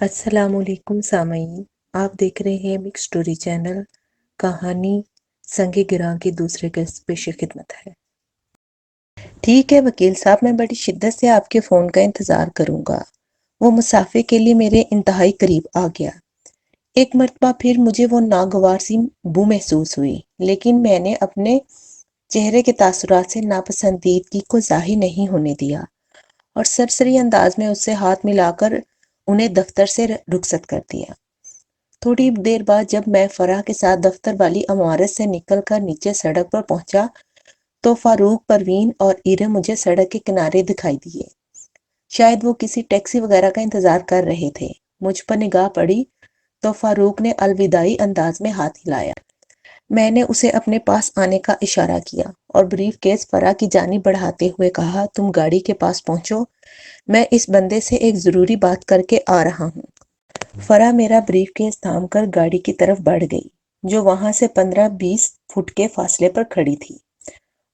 السلام علیکم سامعین، آپ دیکھ رہے ہیں مکس سٹوری چینل۔ کہانی سنگ گراں کی دوسرے قسط پیش خدمت ہے۔ ٹھیک ہے وکیل صاحب، میں بڑی شدت سے آپ کے فون کا انتظار کروں گا۔ وہ مسافے کے لیے میرے انتہائی قریب آ گیا۔ ایک مرتبہ پھر مجھے وہ ناگوار سی بو محسوس ہوئی، لیکن میں نے اپنے چہرے کے تاثرات سے ناپسندیدگی کو ظاہر نہیں ہونے دیا اور سرسری انداز میں اس سے ہاتھ ملا کر انہیں دفتر سے رخصت کر دیا۔ تھوڑی دیر بعد جب میں فرح کے ساتھ دفتر والی عمارت سے نکل کر نیچے سڑک پر پہنچا تو فاروق، پروین اور ایرم مجھے سڑک کے کنارے دکھائی دیے۔ شاید وہ کسی ٹیکسی وغیرہ کا انتظار کر رہے تھے۔ مجھ پر نگاہ پڑی تو فاروق نے الوداعی انداز میں ہاتھ ہلایا۔ میں نے اسے اپنے پاس آنے کا اشارہ کیا اور بریف کیس فرح کی جانب بڑھاتے ہوئے کہا، تم گاڑی کے پاس پہنچو، میں اس بندے سے ایک ضروری بات کر کے آ رہا ہوں۔ فرح میرا بریف کیس تھام کر گاڑی کی طرف بڑھ گئی، جو وہاں سے 15-20 فٹ کے فاصلے پر کھڑی تھی۔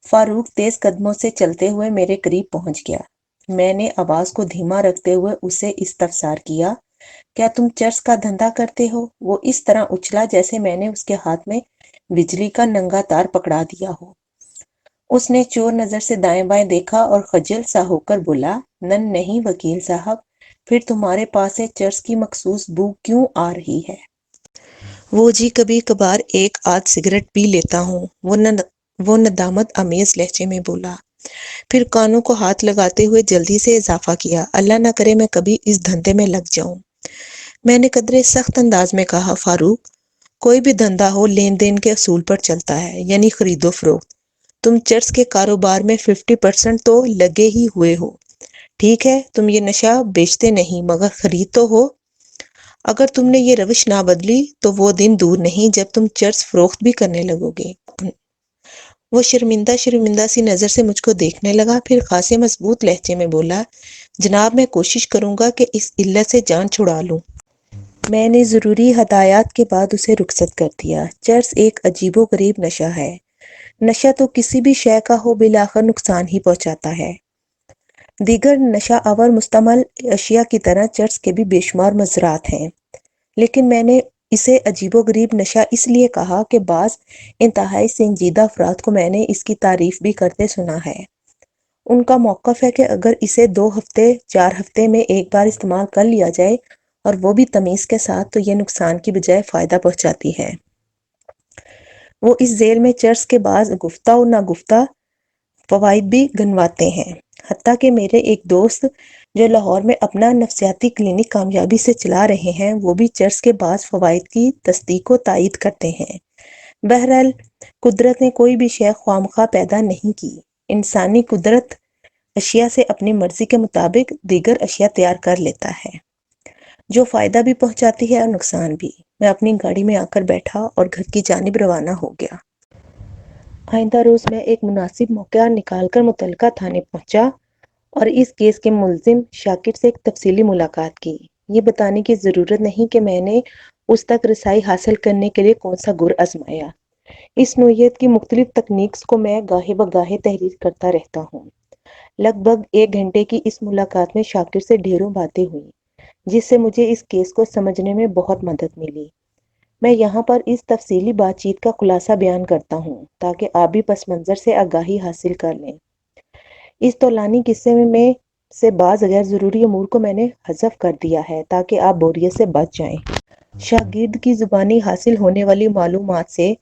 فاروق تیز قدموں سے چلتے ہوئے میرے قریب پہنچ گیا۔ میں نے آواز کو دھیما رکھتے ہوئے اسے استفسار کیا، کیا تم چرس کا دھندا کرتے ہو؟ وہ اس طرح اچھلا جیسے میں نے اس کے ہاتھ میں بجلی کا ننگا تار پکڑا دیا ہو۔ اس نے چور نظر سے دائیں بائیں دیکھا اور خجل سا ہو کر بولا، نہیں وکیل صاحب، پھر تمہارے پاس سے چرس کی مخصوص بو کیوں آ رہی ہے؟ وہ جی کبھی کبھار ایک آدھ سگریٹ پی لیتا ہوں، وہ ندامت آمیز لہجے میں بولا، پھر کانوں کو ہاتھ لگاتے ہوئے جلدی سے اضافہ کیا، اللہ نہ کرے میں کبھی اس دھندے میں لگ جاؤں۔ میں نے قدرے سخت انداز میں کہا، فاروق، کوئی بھی دھندا ہو لین دین کے اصول پر چلتا ہے، یعنی خرید و فروخت۔ تم چرس کے کاروبار میں 50% تو لگے ہی ہوئے ہو۔ ٹھیک ہے، تم یہ نشہ بیچتے نہیں مگر خرید تو ہو۔ اگر تم نے یہ روش نہ بدلی تو وہ دن دور نہیں جب تم چرس فروخت بھی کرنے لگو گے۔ وہ شرمندہ سی نظر سے مجھ کو دیکھنے لگا، پھر خاصے مضبوط لہجے میں بولا، جناب میں کوشش کروں گا کہ اس علت سے جان چھڑا لوں۔ میں نے ضروری ہدایات کے بعد اسے رخصت کر دیا۔ چرس ایک عجیب و غریب نشہ ہے۔ نشہ تو کسی بھی شے کا ہو بالآخر نقصان ہی پہنچاتا ہے۔ دیگر نشہ آور مستعمل اشیاء کی طرح چرس کے بھی بے شمار مضرات ہیں، لیکن میں نے اسے عجیب و غریب نشہ اس لیے کہا کہ بعض انتہائی سنجیدہ افراد کو میں نے اس کی تعریف بھی کرتے سنا ہے۔ ان کا موقف ہے کہ اگر اسے 2 ہفتے 4 ہفتے میں ایک بار استعمال کر لیا جائے اور وہ بھی تمیز کے ساتھ، تو یہ نقصان کی بجائے فائدہ پہنچاتی ہے۔ وہ اس ذیل میں چرس کے بعض گفتہ و ناگفتہ فوائد بھی گنواتے ہیں۔ حتیٰ کہ میرے ایک دوست جو لاہور میں اپنا نفسیاتی کلینک کامیابی سے چلا رہے ہیں، وہ بھی چرس کے بعض فوائد کی تصدیق و تائید کرتے ہیں۔ بہرحال قدرت نے کوئی بھی شے خوامخواہ پیدا نہیں کی۔ انسانی قدرت اشیاء سے اپنی مرضی کے مطابق دیگر اشیاء تیار کر لیتا ہے، جو فائدہ بھی پہنچاتی ہے اور نقصان بھی۔ میں اپنی گاڑی میں آ کر بیٹھا اور گھر کی جانب روانہ ہو گیا۔ آئندہ روز میں ایک مناسب موقع نکال کر متعلقہ تھانے پہنچا اور اس کیس کے ملزم شاکر سے ایک تفصیلی ملاقات کی۔ یہ بتانے کی ضرورت نہیں کہ میں نے اس تک رسائی حاصل کرنے کے لیے کون سا گر آزمایا۔ اس نوعیت کی مختلف تکنیکس کو میں گاہے بگاہے تحریر کرتا رہتا ہوں۔ لگ بھگ 1 گھنٹے کی اس ملاقات میں شاکر سے ڈھیروں باتیں ہوئیں، جس سے مجھے اس کیس کو سمجھنے میں بہت مدد ملی۔ میں یہاں پر اس تفصیلی بات چیت کا خلاصہ بیان کرتا ہوں تاکہ آپ بھی پس منظر سے آگاہی حاصل کر لیں۔ اس طولانی قصے میں سے بعض غیر ضروری امور کو میں نے حذف کر دیا ہے تاکہ آپ بوریت سے بچ جائیں۔ شاگرد کی زبانی حاصل ہونے والی معلومات سے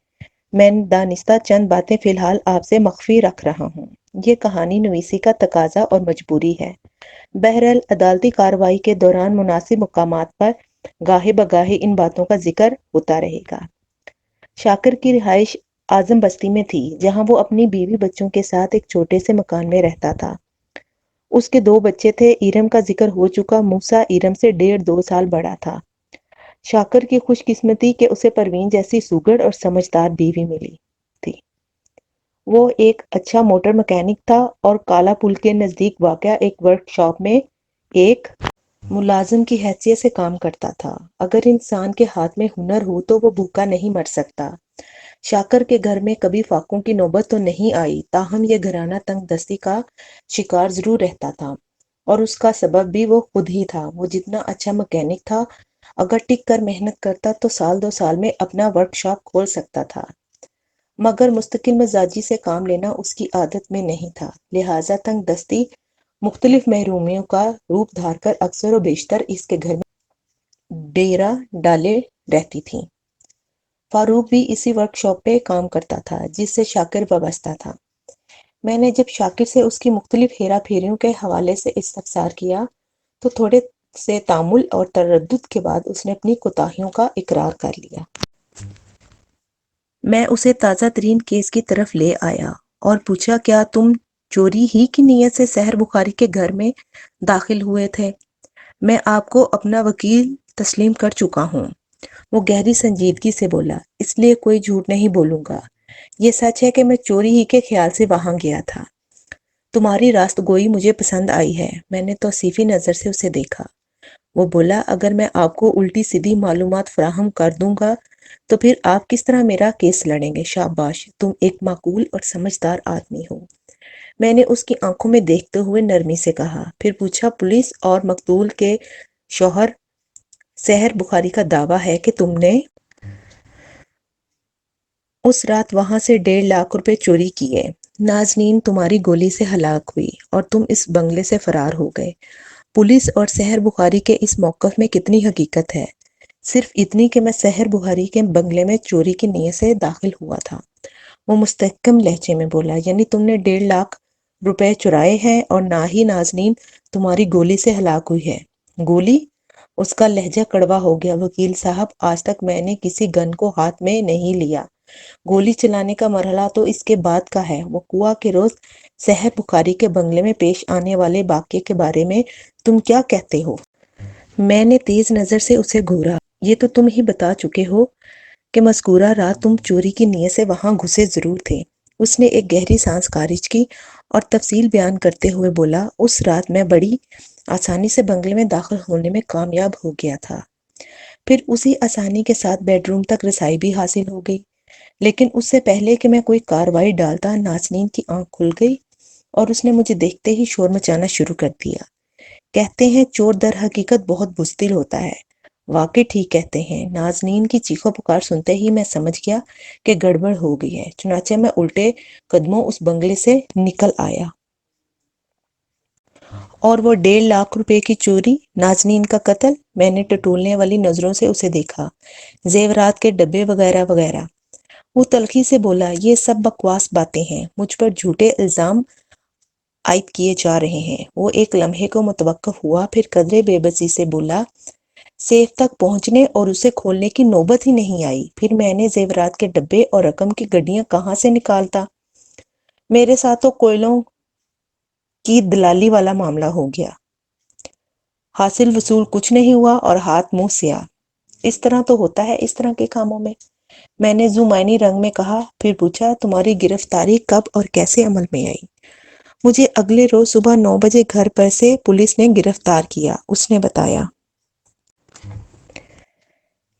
میں دانستہ چند باتیں فی الحال آپ سے مخفی رکھ رہا ہوں۔ یہ کہانی نویسی کا تقاضا اور مجبوری ہے۔ بہرحال عدالتی کارروائی کے دوران مناسب مقامات پر گاہے بگاہے ان باتوں کا ذکر ہوتا رہے گا۔ شاکر کی رہائش اعظم بستی میں تھی، جہاں وہ اپنی بیوی بچوں کے ساتھ ایک چھوٹے سے مکان میں رہتا تھا۔ اس کے 2 بچے تھے۔ ایرم کا ذکر ہو چکا موسیٰ ایرم سے 1.5-2 سال بڑا تھا۔ شاکر کی خوش قسمتی کہ اسے پروین جیسی سوگڑ اور سمجھدار بیوی ملی تھی۔ وہ ایک اچھا موٹر مکینک تھا اور کالا پل کے نزدیک واقع ایک ورک شاپ میں ایک ملازم کی حیثیت سے کام کرتا تھا۔ اگر انسان کے ہاتھ میں ہنر ہو تو وہ بھوکا نہیں مر سکتا۔ شاکر کے گھر میں کبھی فاقوں کی نوبت تو نہیں آئی، تاہم یہ گھرانہ تنگ دستی کا شکار ضرور رہتا تھا۔ اور اس کا سبب بھی وہ خود ہی تھا۔ وہ جتنا اچھا مکینک تھا، اگر ٹک کر محنت کرتا تو سال 2 سال میں اپنا ورک شاپ کھول سکتا تھا، مگر مستقل مزاجی سے کام لینا اس کی عادت میں نہیں تھا، لہٰذا تنگ دستی مختلف محرومیوں کا روپ دھار کر اکثر و بیشتر اس کے گھر میں ڈیرا ڈالے رہتی تھی۔ فاروق بھی اسی ورک شاپ پہ کام کرتا تھا جس سے شاکر وابستہ تھا۔ میں نے جب شاکر سے اس کی مختلف ہیرا پھیریوں کے حوالے سے استفسار کیا تو تھوڑے سے تامل اور تردد کے بعد اس نے اپنی کوتاہیوں کا اقرار کر لیا۔ میں اسے تازہ ترین کیس کی طرف لے آیا اور پوچھا، کیا تم چوری ہی کی نیت سے سحر بخاری کے گھر میں داخل ہوئے تھے؟ میں آپ کو اپنا وکیل تسلیم کر چکا ہوں، وہ گہری سنجیدگی سے بولا، اس لیے کوئی جھوٹ نہیں بولوں گا۔ یہ سچ ہے کہ میں چوری ہی کے خیال سے وہاں گیا تھا۔ تمہاری راست گوئی مجھے پسند آئی ہے۔ میں نے توصیفی نظر سے اسے دیکھا۔ وہ بولا، اگر میں آپ کو الٹی سیدھی معلومات فراہم کر دوں گا تو پھر آپ کس طرح میرا کیس لڑیں گے؟ شاباش، تم ایک معقول اور سمجھدار آدمی ہو، میں نے اس کی آنکھوں میں دیکھتے ہوئے نرمی سے کہا۔ پھر پوچھا، پولیس اور مقتول کے شوہر سحر بخاری کا دعویٰ ہے کہ تم نے اس رات وہاں سے 1.5 لاکھ روپے چوری کیے۔ نازنین تمہاری گولی سے ہلاک ہوئی اور تم اس بنگلے سے فرار ہو گئے۔ پولیس اور سحر بخاری کے اس موقف میں کتنی حقیقت ہے؟ صرف اتنی کہ میں سحر بخاری کے بنگلے میں چوری کی نیت سے داخل ہوا تھا، وہ مستحکم لہجے میں بولا۔ یعنی تم نے 1.5 لاکھ روپے چرائے ہیں اور نہ ہی نازنین تمہاری گولی سے ہلاک ہوئی ہے؟ گولی؟ اس کا لہجہ کڑوا ہو گیا۔ وکیل صاحب، آج تک میں نے کسی گن کو ہاتھ میں نہیں لیا۔ گولی چلانے کا مرحلہ تو اس کے بعد کا ہے۔ وقوعہ کے روز سحر بخاری کے بنگلے میں پیش آنے والے واقعے کے بارے میں تم کیا کہتے ہو؟ میں نے تیز نظر سے اسے گھورا۔ یہ تو تم ہی بتا چکے ہو کہ مذکورہ رات تم چوری کی نیت سے وہاں گھسے ضرور تھے۔ اس نے ایک گہری سانس خارج کی اور تفصیل بیان کرتے ہوئے بولا، اس رات میں بڑی آسانی سے بنگلے میں داخل ہونے میں کامیاب ہو گیا تھا، پھر اسی آسانی کے ساتھ بیڈ روم تک رسائی بھی حاصل ہو گئی، لیکن اس سے پہلے کہ میں کوئی کارروائی ڈالتا، نازنین کی آنکھ کھل گئی اور اس نے مجھے دیکھتے ہی شور مچانا شروع کر دیا۔ کہتے ہیں چور در حقیقت بہت بزدل ہوتا ہے۔ واقعی ٹھیک کہتے ہیں۔ نازنین کی چیخو پکار سنتے ہی میں سمجھ گیا کہ گڑبڑ ہو گئی ہے، چنانچہ میں الٹے قدموں اس بنگلے سے نکل آیا۔ اور وہ 1.5 لاکھ روپے کی چوری، نازنین کا قتل؟ میں نے ٹٹولنے والی نظروں سے اسے دیکھا۔ زیورات کے ڈبے وغیرہ وغیرہ؟ وہ تلخی سے بولا، یہ سب بکواس باتیں ہیں، مجھ پر جھوٹے الزام عائد کیے جا رہے ہیں۔ وہ ایک لمحے کو متوقف ہوا، پھر قدرے بے بسی سے بولا، سیف تک پہنچنے اور اسے کھولنے کی نوبت ہی نہیں آئی، پھر میں نے زیورات کے ڈبے اور رقم کی گڈیاں کہاں سے نکالتا؟ میرے ساتھ تو کوئلوں کی دلالی والا معاملہ ہو گیا، حاصل وصول کچھ نہیں ہوا اور ہاتھ منہ سیاہ۔ اس طرح تو ہوتا ہے اس طرح کے کاموں میں نے زمینی رنگ میں کہا۔ پھر پوچھا، تمہاری گرفتاری کب اور کیسے عمل میں آئی؟ مجھے اگلے روز صبح 9 بجے گھر پر سے پولیس نے گرفتار کیا، اس نے بتایا۔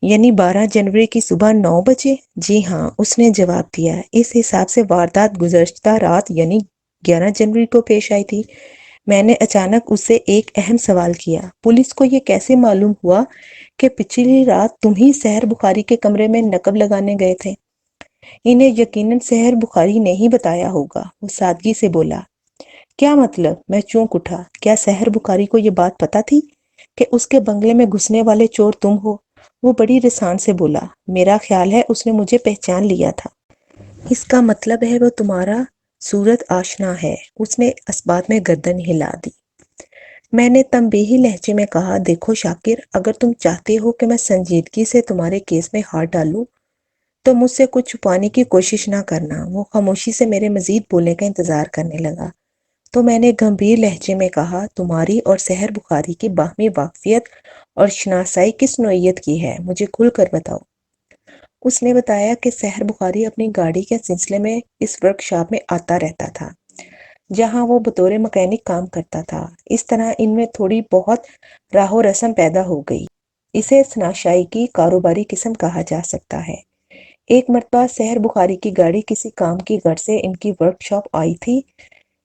یعنی 12 جنوری کی صبح 9 بجے؟ جی ہاں، اس نے جواب دیا۔ اس حساب سے واردات گزشتہ رات یعنی 11 جنوری کو پیش آئی تھی۔ میں نے اچانک اس سے ایک اہم سوال کیا، پولیس کو یہ کیسے معلوم ہوا کہ پچھلی رات تم ہی سحر بخاری کے کمرے میں نقب لگانے گئے تھے؟ انہیں یقیناً سحر بخاری نے ہی بتایا ہوگا، وہ سادگی سے بولا۔ کیا مطلب؟ میں چونک اٹھا۔ کیا سحر بخاری کو یہ بات پتہ تھی کہ اس کے بنگلے میں گھسنے والے چور تم ہو؟ وہ بڑی رسان سے بولا، میرا خیال ہے اس نے مجھے پہچان لیا تھا۔ اس کا مطلب ہے وہ تمہارا صورت آشنا ہے۔ اس نے اثبات میں گردن ہلا دی۔ میں نے تنبیہی لہجے میں کہا، دیکھو شاکر، اگر تم چاہتے ہو کہ میں سنجیدگی سے تمہارے کیس میں ہاتھ ڈالوں تو مجھ سے کچھ چھپانے کی کوشش نہ کرنا۔ وہ خاموشی سے میرے مزید بولنے کا انتظار کرنے لگا، تو میں نے گمبھیر لہجے میں کہا، تمہاری اور سحر بخاری کی باہمی واقفیت اور شناسائی کس نوعیت کی ہے؟ مجھے کھل کر بتاؤ۔ اس نے بتایا کہ سحر بخاری اپنی گاڑی کے سلسلے میں اس ورک شاپ میں آتا رہتا تھا جہاں وہ بطور مکینک کام کرتا تھا۔ اس طرح ان میں تھوڑی بہت راہ و رسم پیدا ہو گئی۔ اسے شناسائی کی کاروباری قسم کہا جا سکتا ہے۔ ایک مرتبہ سحر بخاری کی گاڑی کسی کام کی غرض سے ان کی ورک شاپ آئی تھی۔